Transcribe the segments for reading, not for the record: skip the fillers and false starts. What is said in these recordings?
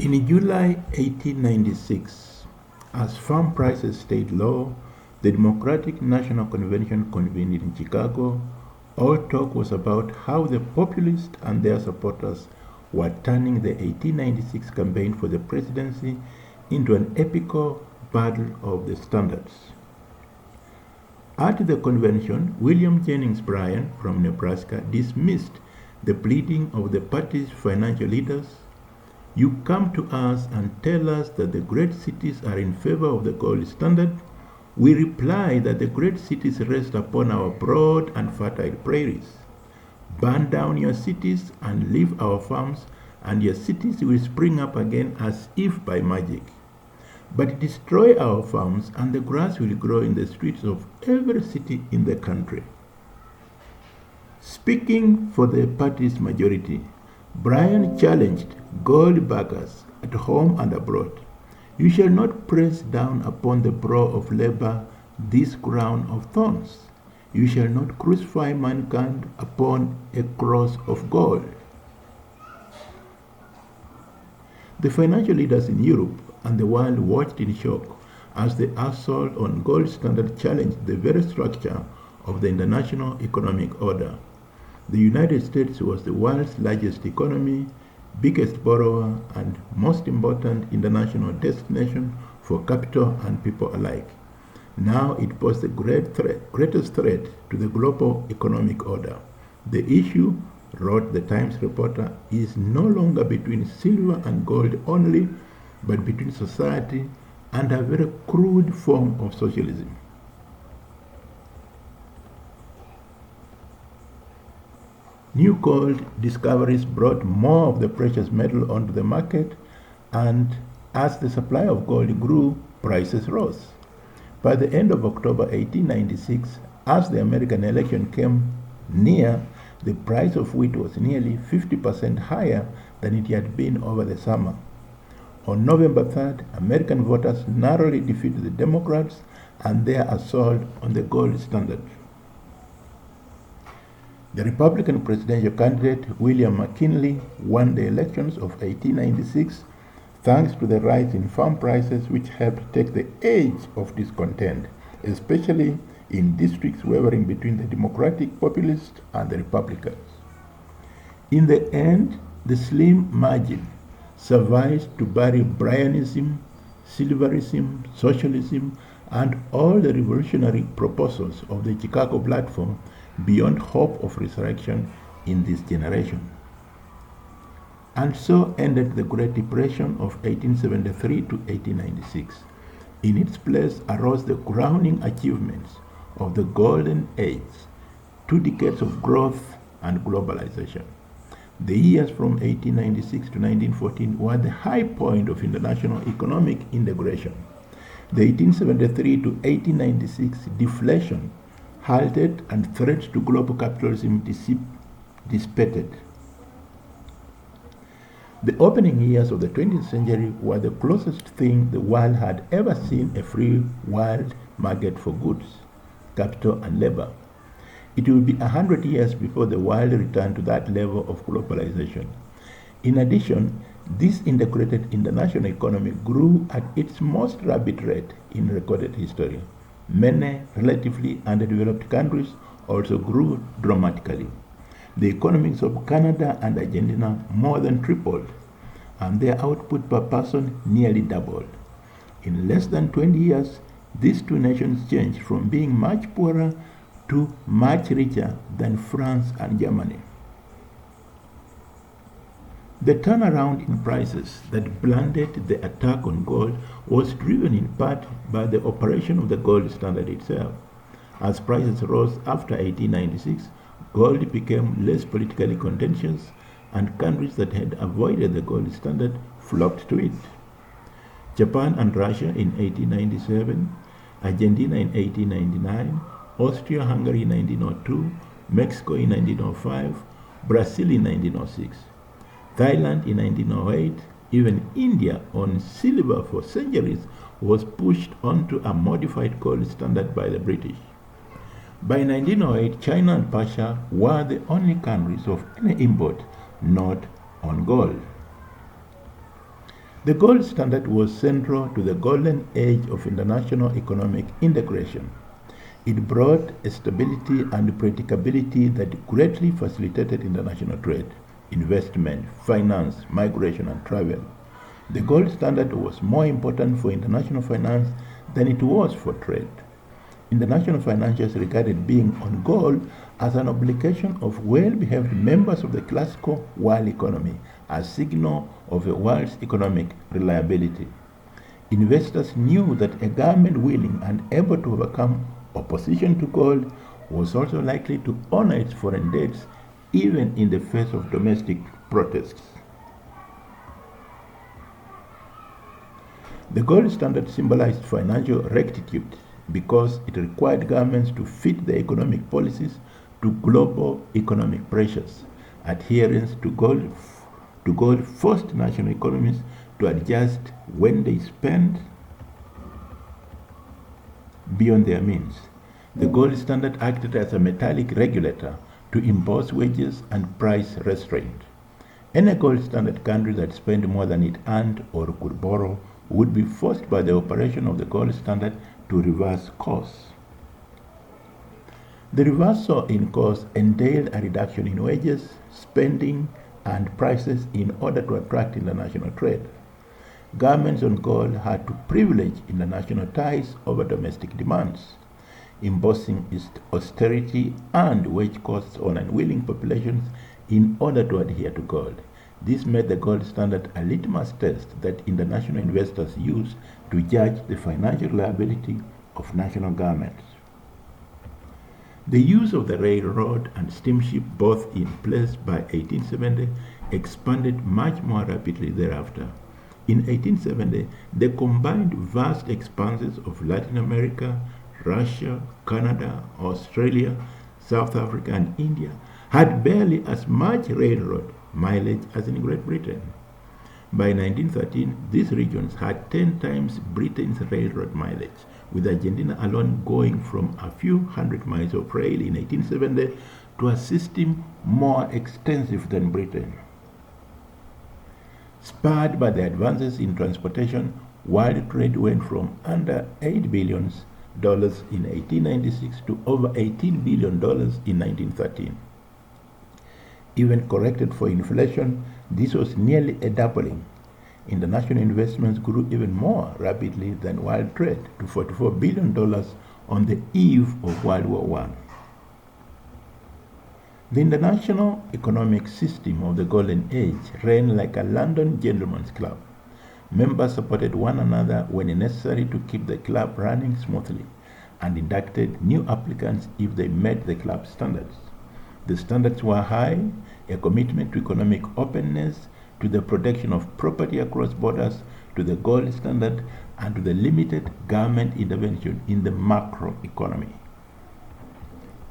In July 1896, as farm prices stayed low, the Democratic National Convention convened in Chicago. All talk was about how the populists and their supporters were turning the 1896 campaign for the presidency into an epical battle of the standards. At the convention, William Jennings Bryan from Nebraska dismissed the pleading of the party's financial leaders. You come to us and tell us that the great cities are in favor of the gold standard. We reply that the great cities rest upon our broad and fertile prairies. Burn down your cities and leave our farms, and your cities will spring up again as if by magic. But destroy our farms, and the grass will grow in the streets of every city in the country. Speaking for the party's majority, Bryan challenged gold backers at home and abroad. You shall not press down upon the brow of labor this crown of thorns. You shall not crucify mankind upon a cross of gold. The financial leaders in Europe and the world watched in shock as the assault on gold standard challenged the very structure of the international economic order. The United States was the world's largest economy, biggest borrower, and most important international destination for capital and people alike. Now it posed the greatest threat to the global economic order. The issue, wrote the Times reporter, is no longer between silver and gold only, but between society and a very crude form of socialism. New gold discoveries brought more of the precious metal onto the market, and as the supply of gold grew, prices rose. By the end of October 1896, as the American election came near, the price of wheat was nearly 50% higher than it had been over the summer. On November 3rd, American voters narrowly defeated the Democrats and their assault on the gold standard. The Republican presidential candidate William McKinley won the elections of 1896 thanks to the rise in farm prices, which helped take the edge of discontent, especially in districts wavering between the Democratic populists and the Republicans. In the end, the slim margin sufficed to bury Bryanism, silverism, socialism, and all the revolutionary proposals of the Chicago platform beyond hope of resurrection in this generation. And so ended the Great Depression of 1873 to 1896. In its place arose the crowning achievements of the Golden Age, 2 decades of growth and globalization. The years from 1896 to 1914 were the high point of international economic integration. The 1873 to 1896 deflation halted and threats to global capitalism dissipated. The opening years of the 20th century were the closest thing the world had ever seen a free world market for goods, capital, and labor. It will be 100 years before the world returned to that level of globalization. In addition, this integrated international economy grew at its most rapid rate in recorded history. Many relatively underdeveloped countries also grew dramatically. The economies of Canada and Argentina more than tripled, and their output per person nearly doubled. In less than 20 years, these two nations changed from being much poorer to much richer than France and Germany. The turnaround in prices that blunted the attack on gold was driven in part by the operation of the gold standard itself. As prices rose after 1896, gold became less politically contentious, and countries that had avoided the gold standard flocked to it. Japan and Russia in 1897, Argentina in 1899, Austria-Hungary in 1902, Mexico in 1905, Brazil in 1906. Thailand in 1908, even India on silver for centuries was pushed onto a modified gold standard by the British. By 1908, China and Persia were the only countries of any import not on gold. The gold standard was central to the golden age of international economic integration. It brought a stability and predictability that greatly facilitated international trade, investment, finance, migration, and travel. The gold standard was more important for international finance than it was for trade. International financiers regarded being on gold as an obligation of well-behaved members of the classical world economy, a signal of a world's economic reliability. Investors knew that a government willing and able to overcome opposition to gold was also likely to honor its foreign debts even in the face of domestic protests. The gold standard symbolized financial rectitude because it required governments to fit their economic policies to global economic pressures. Adherence to gold forced national economies to adjust when they spend beyond their means. The gold standard acted as a metallic regulator to impose wages and price restraint. Any gold standard country that spent more than it earned or could borrow would be forced by the operation of the gold standard to reverse course. The reversal in course entailed a reduction in wages, spending, and prices in order to attract international trade. Governments on gold had to privilege international ties over domestic demands, imposing austerity and wage costs on unwilling populations in order to adhere to gold. This made the gold standard a litmus test that international investors used to judge the financial reliability of national governments. The use of the railroad and steamship, both in place by 1870, expanded much more rapidly thereafter. In 1870, the combined vast expanses of Latin America, Russia, Canada, Australia, South Africa, and India had barely as much railroad mileage as in Great Britain. By 1913, these regions had 10 times Britain's railroad mileage, with Argentina alone going from a few hundred miles of rail in 1870 to a system more extensive than Britain. Spurred by the advances in transportation, world trade went from under $8 billion in 1896 to over $18 billion in 1913. Even corrected for inflation, this was nearly a doubling. International investments grew even more rapidly than world trade to $44 billion on the eve of World War I. The international economic system of the Golden Age ran like a London gentleman's club. Members supported one another when necessary to keep the club running smoothly, and inducted new applicants if they met the club standards. The standards were high, a commitment to economic openness, to the protection of property across borders, to the gold standard, and to the limited government intervention in the macro economy.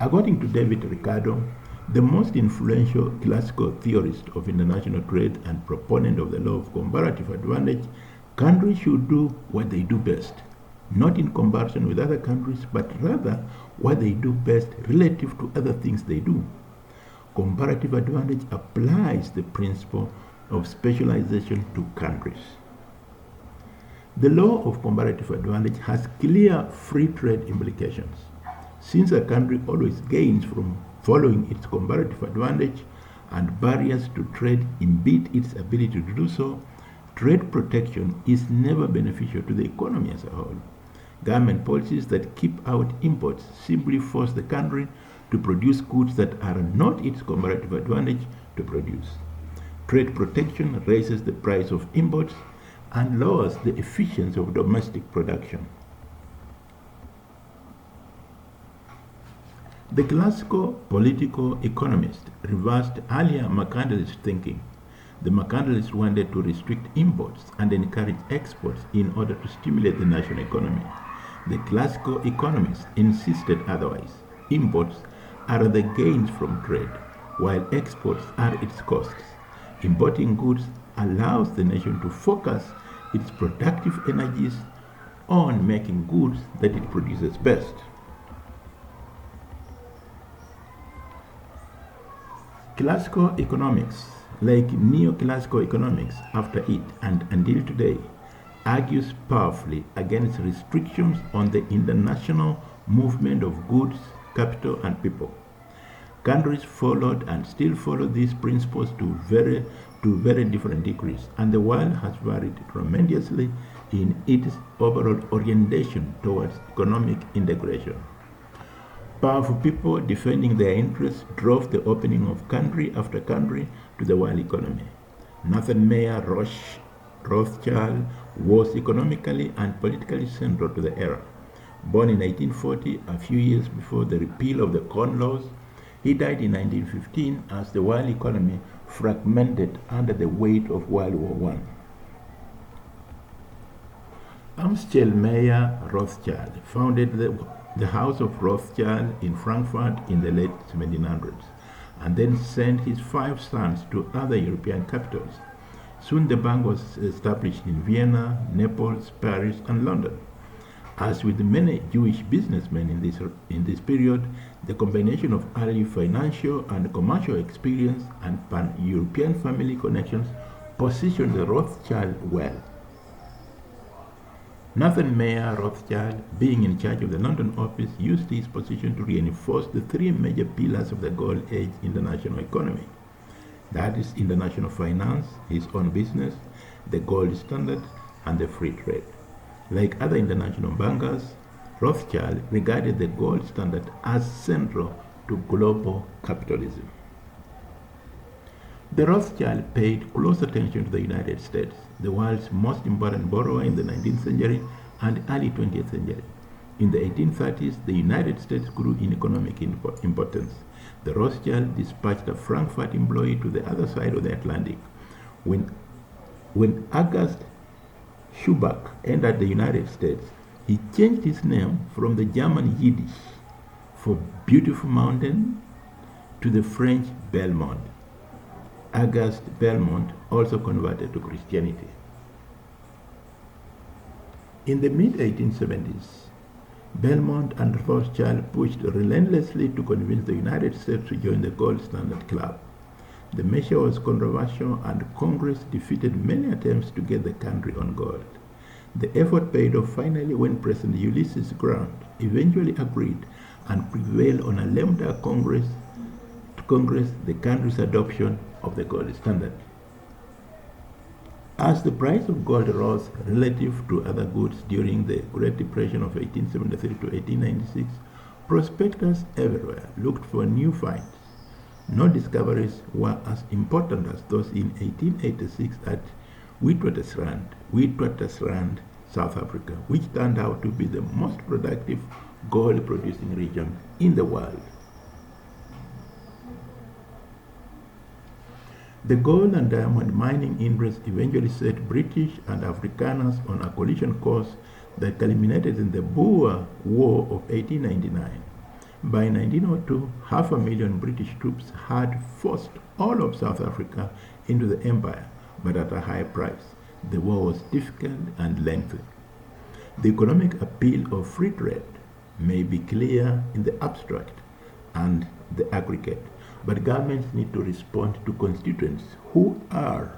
According to David Ricardo, the most influential classical theorist of international trade and proponent of the law of comparative advantage, countries should do what they do best, not in comparison with other countries, but rather what they do best relative to other things they do. Comparative advantage applies the principle of specialization to countries. The law of comparative advantage has clear free trade implications. Since a country always gains from following its comparative advantage and barriers to trade impede its ability to do so, trade protection is never beneficial to the economy as a whole. Government policies that keep out imports simply force the country to produce goods that are not its comparative advantage to produce. Trade protection raises the price of imports and lowers the efficiency of domestic production. The classical political economist reversed earlier mercantilist thinking. The mercantilists wanted to restrict imports and encourage exports in order to stimulate the national economy. The classical economists insisted otherwise. Imports are the gains from trade, while exports are its costs. Importing goods allows the nation to focus its productive energies on making goods that it produces best. Classical economics like neoclassical economics after it and until today, argues powerfully against restrictions on the international movement of goods, capital, and people. Countries followed and still follow these principles to very different degrees, and the world has varied tremendously in its overall orientation towards economic integration. Powerful people defending their interests drove the opening of country after country to the world economy. Nathan Mayer Rothschild was economically and politically central to the era. Born in 1840, a few years before the repeal of the Corn Laws, he died in 1915 as the world economy fragmented under the weight of World War I. Amschel Mayer Rothschild founded the House of Rothschild in Frankfurt in the late 1700s, and then sent his 5 sons to other European capitals. Soon the bank was established in Vienna, Naples, Paris, and London. As with many Jewish businessmen in this period, the combination of early financial and commercial experience and pan-European family connections positioned the Rothschild well. Nathan Mayer Rothschild, being in charge of the London office, used his position to reinforce the 3 major pillars of the gold age international economy. That is international finance, his own business, the gold standard, and the free trade. Like other international bankers, Rothschild regarded the gold standard as central to global capitalism. The Rothschild paid close attention to the United States, the world's most important borrower in the 19th century and early 20th century. In the 1830s, the United States grew in economic importance. The Rothschild dispatched a Frankfurt employee to the other side of the Atlantic. When August Schubach entered the United States, he changed his name from the German Yiddish for beautiful mountain to the French Belmont. Auguste Belmont also converted to Christianity. In the mid-1870s, Belmont and Rothschild pushed relentlessly to convince the United States to join the Gold Standard Club. The measure was controversial, and Congress defeated many attempts to get the country on gold. The effort paid off finally when President Ulysses Grant eventually agreed and prevailed on a lame-duck Congress the country's adoption of the gold standard. As the price of gold rose relative to other goods during the Great Depression of 1873 to 1896, prospectors everywhere looked for new finds. No discoveries were as important as those in 1886 at Witwatersrand, South Africa, which turned out to be the most productive gold-producing region in the world. The gold and diamond mining interests eventually set British and Afrikaners on a collision course that culminated in the Boer War of 1899. By 1902, 500,000 British troops had forced all of South Africa into the empire, but at a high price. The war was difficult and lengthy. The economic appeal of free trade may be clear in the abstract and the aggregate, but governments need to respond to constituents who are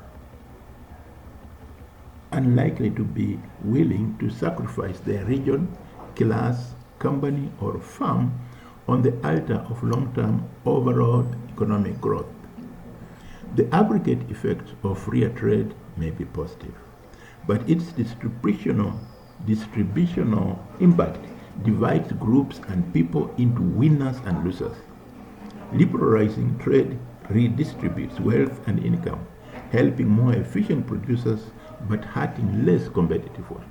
unlikely to be willing to sacrifice their region, class, company, or firm on the altar of long-term overall economic growth. The aggregate effect of freer trade may be positive, but its distributional impact divides groups and people into winners and losers. Liberalizing trade redistributes wealth and income, helping more efficient producers but hurting less competitive ones.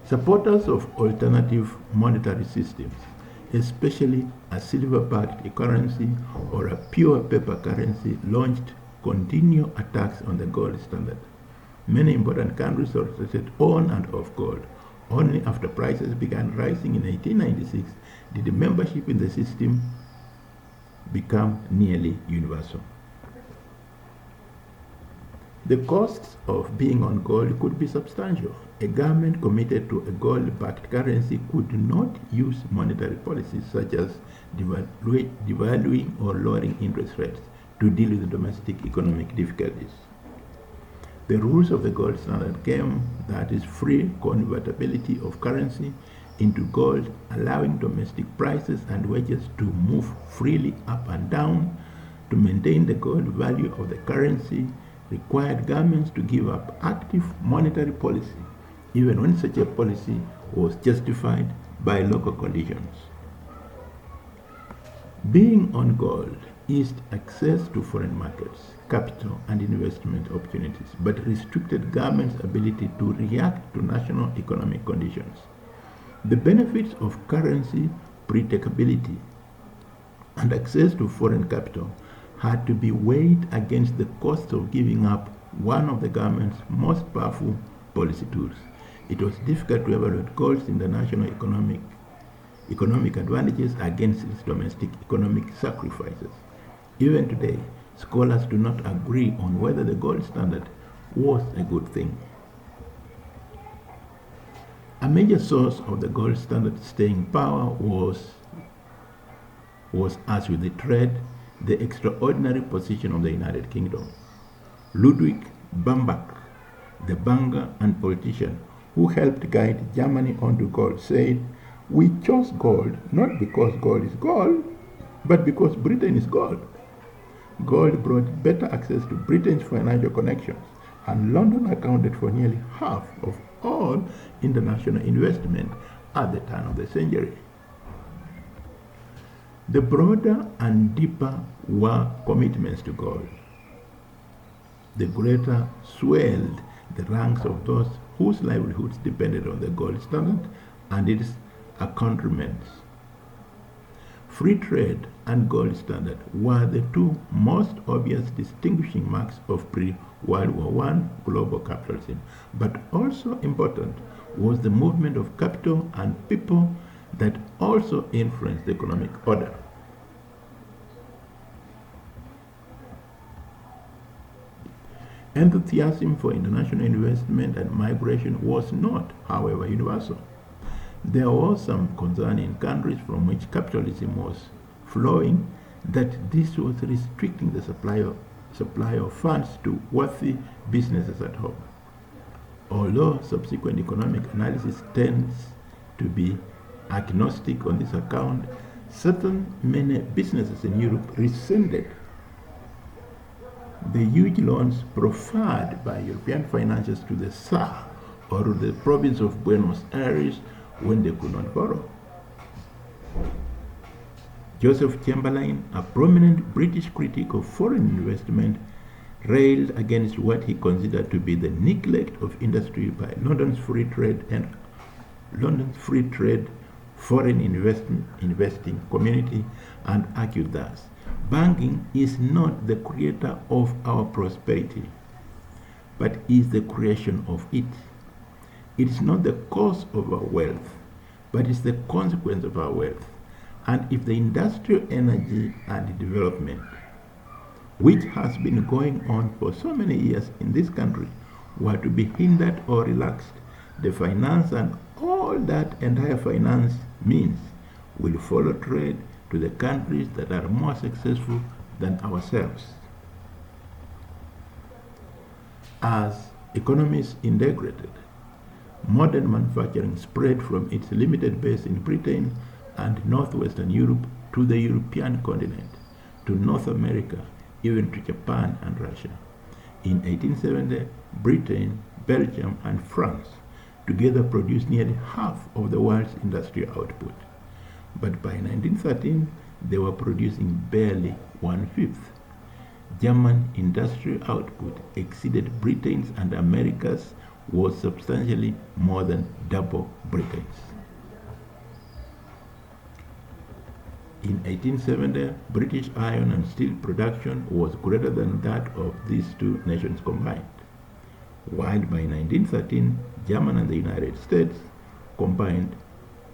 Supporters of alternative monetary systems, especially a silver-backed currency or a pure paper currency, launched continued attacks on the gold standard. Many important countries rotated on and off gold. Only after prices began rising in 1896 did membership in the system become nearly universal. The costs of being on gold could be substantial. A government committed to a gold-backed currency could not use monetary policies such as devaluing or lowering interest rates to deal with domestic economic difficulties. The rules of the gold standard came, that is, free convertibility of currency into gold, allowing domestic prices and wages to move freely up and down. To maintain the gold value of the currency required governments to give up active monetary policy, even when such a policy was justified by local conditions. Being on gold eased access to foreign markets, capital, and investment opportunities, but restricted governments' ability to react to national economic conditions. The benefits of currency predictability and access to foreign capital had to be weighed against the cost of giving up one of the government's most powerful policy tools. It was difficult to evaluate gold's international economic advantages against its domestic economic sacrifices. Even today, scholars do not agree on whether the gold standard was a good thing. A major source of the gold standard staying power was, as with the trade, the extraordinary position of the United Kingdom. Ludwig Bamberg, the banker and politician who helped guide Germany onto gold, said, "We chose gold not because gold is gold, but because Britain is gold." Gold brought better access to Britain's financial connections, and London accounted for nearly half of all international investment at the turn of the century. The broader and deeper were commitments to gold. The greater swelled the ranks of those whose livelihoods depended on the gold standard and its accoutrements. Free trade and gold standard were the two most obvious distinguishing marks of pre-World War I global capitalism, but also important was the movement of capital and people that also influenced the economic order. Enthusiasm for international investment and migration was not, however, universal. There was some concern in countries from which capitalism was flowing that this was restricting the supply of funds to worthy businesses at home. Although subsequent economic analysis tends to be agnostic on this account, many businesses in Europe resented the huge loans proffered by European financiers to the Tsar or to the province of Buenos Aires when they could not borrow. Joseph Chamberlain, a prominent British critic of foreign investment, railed against what he considered to be the neglect of industry by London's free trade foreign investing community, and argued thus, banking is not the creator of our prosperity, but is the creation of it. It is not the cause of our wealth, but is the consequence of our wealth. And if the industrial energy and development, which has been going on for so many years in this country, were to be hindered or relaxed, the finance and all that entire finance means will follow trade to the countries that are more successful than ourselves. As economies integrated, modern manufacturing spread from its limited base in Britain and northwestern Europe to the European continent, to North America, even to Japan and Russia. In 1870, Britain, Belgium, and France together produced nearly half of the world's industrial output. But by 1913, they were producing barely 1/5. German industrial output exceeded Britain's, and America's was substantially more than double Britain's. In 1870, British iron and steel production was greater than that of these two nations combined, while by 1913, Germany and the United States combined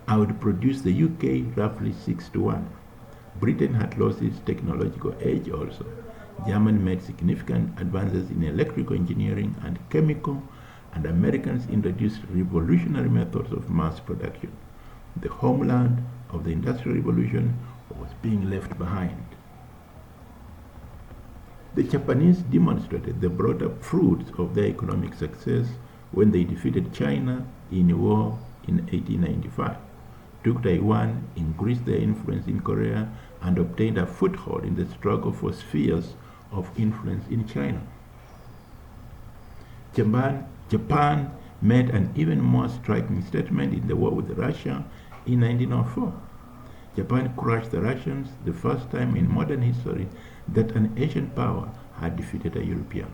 outproduced the UK roughly 6-1. Britain had lost its technological edge also. Germany made significant advances in electrical engineering and chemical, and Americans introduced revolutionary methods of mass production. The homeland of the Industrial Revolution was being left behind. The Japanese demonstrated the brought-up fruits of their economic success when they defeated China in a war in 1895, took Taiwan, increased their influence in Korea, and obtained a foothold in the struggle for spheres of influence in China. Japan made an even more striking statement in the war with Russia in 1904. Japan crushed the Russians, the first time in modern history that an Asian power had defeated a European.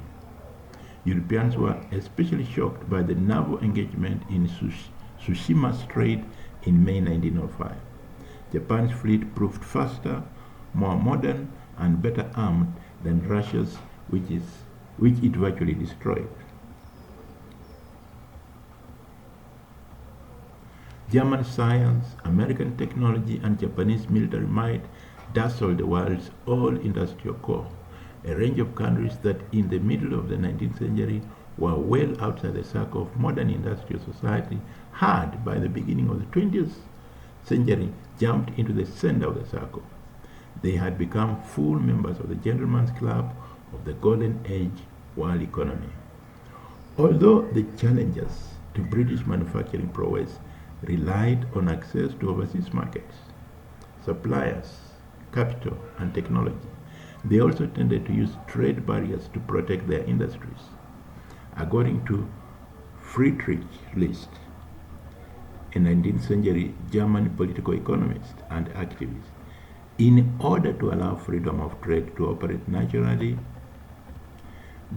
Europeans were especially shocked by the naval engagement in Tsushima Strait in May 1905. Japan's fleet proved faster, more modern, and better armed than Russia's, which it virtually destroyed. German science, American technology, and Japanese military might dazzled the world's all-industrial core, a range of countries that in the middle of the 19th century were well outside the circle of modern industrial society had, by the beginning of the 20th century, jumped into the center of the circle. They had become full members of the gentleman's club of the golden age world economy. Although the challenges to British manufacturing prowess relied on access to overseas markets, suppliers, capital, and technology, they also tended to use trade barriers to protect their industries. According to Friedrich List, a 19th century German political economist and activist, in order to allow freedom of trade to operate naturally,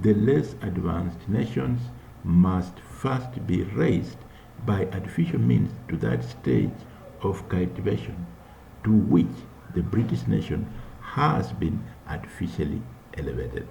the less advanced nations must first be raised by artificial means to that stage of cultivation to which the British nation has been artificially elevated.